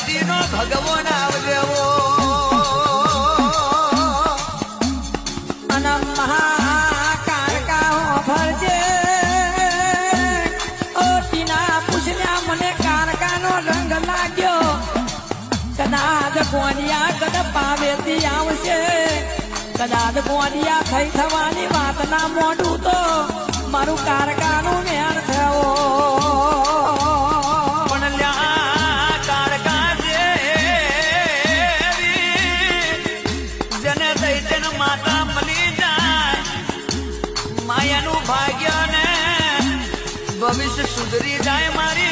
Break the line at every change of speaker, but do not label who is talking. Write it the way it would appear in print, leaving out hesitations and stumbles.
ભગતી નો ભગવાન આવજેવો
અને મહાકારકા ફરજે ઓ ટીના પૂછ્યા મને કારકાનો રંગ લાગ્યો કદાચ ગોંડિયા કદ પાવેતી આવશે કદાચ ગોંડિયા થઈ થવાની વાત ના મોઢું તો મારું કારકાનું મેળ થયો
પણ લ્યા કારકા જેને દૈત્યન માતા મળી જાય માયાનું ભાગ્ય ને ભવિષ્ય સુધરી જાય મારી